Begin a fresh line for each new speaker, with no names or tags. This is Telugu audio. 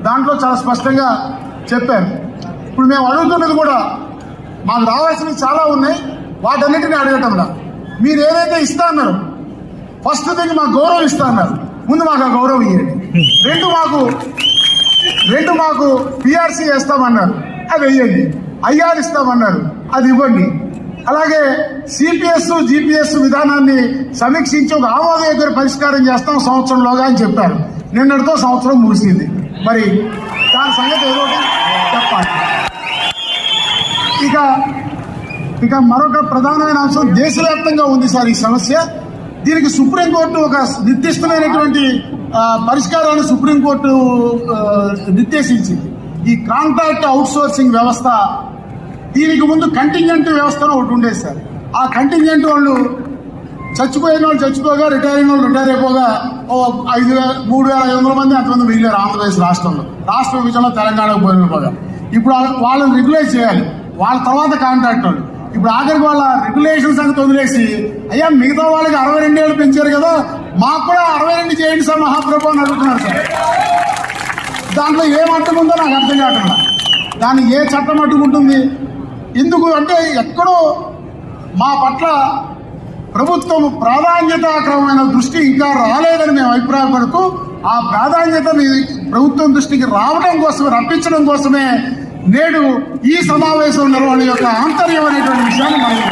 దాంట్లో చాలా స్పష్టంగా చెప్పారు. ఇప్పుడు మేము అడుగుతున్నది కూడా మాకు రావాల్సినవి చాలా ఉన్నాయి, వాటన్నిటిని అడగటంలా మీరు ఏదైతే ఇస్తా అన్నారు, ఫస్ట్ థింగ్ మాకు గౌరవం ఇస్తా అన్నారు, ముందు మాకు ఆ గౌరవం ఇవ్వండి. రెండు మాకు పిఆర్సీ వేస్తామన్నారు, అది వెయ్యండి. ఐఆర్ ఇస్తామన్నారు, అది ఇవ్వండి. అలాగే సిపిఎస్ జిపిఎస్ విధానాన్ని సమీక్షించి ఒక ఆమోదయోగ్య పరిష్కారం చేస్తాం సంవత్సరంలోగా అని చెప్పారు. నిన్నటితో సంవత్సరం ముగిసింది. మరి దాని సంగతి ఏదో చెప్పాలి. ఇక మరొక ప్రధానమైన అంశం దేశవ్యాప్తంగా ఉంది సార్ ఈ సమస్య. దీనికి సుప్రీంకోర్టు ఒక నిర్దిష్టమైనటువంటి పరిష్కారాన్ని సుప్రీంకోర్టు నిర్దేశించింది. ఈ కాంట్రాక్ట్ అవుట్సోర్సింగ్ వ్యవస్థ, దీనికి ముందు కంటింజెంట్ వ్యవస్థను ఒకటి ఉండేది సార్. ఆ కంటింజెంట్ వాళ్ళు చచ్చిపోయిన వాళ్ళు చచ్చిపోగా, రిటైర్ అయిన వాళ్ళు రిటైర్ అయిపోగా 3,500 మంది అంతమంది మిగిలారు ఆంధ్రప్రదేశ్ రాష్ట్రంలో. రాష్ట్ర విభజనలో తెలంగాణకు పోయిన పోగా ఇప్పుడు వాళ్ళని రెగ్యులేట్ చేయాలి. వాళ్ళ తర్వాత కాంట్రాక్ట్ వాళ్ళు. ఇప్పుడు ఆఖరికి వాళ్ళ రెగ్యులేషన్స్ అని వదిలేసి, అయ్యా మిగతా వాళ్ళకి 62 ఏళ్ళు పెంచారు కదా, మాకు కూడా 62 చేయండి సార్ మహాప్రభు అని అడుగుతున్నారు సార్. దాంట్లో ఏం అడ్డుకుందో నాకు అర్థం కావట్లా. దాన్ని ఏ చట్టం అడ్డుకుంటుంది? ఎందుకు అంటే ఎక్కడో మా పట్ల ప్రభుత్వం ప్రాధాన్యతాక్రమమైన దృష్టి ఇంకా రాలేదని మేము అభిప్రాయపడుతూ, ఆ ప్రాధాన్యత ప్రభుత్వం దృష్టికి రావడం కోసమే, రప్పించడం కోసమే నేడు ఈ సమావేశం నిర్వహణ యొక్క ఆంతర్యం అనేటువంటి విషయాన్ని మనం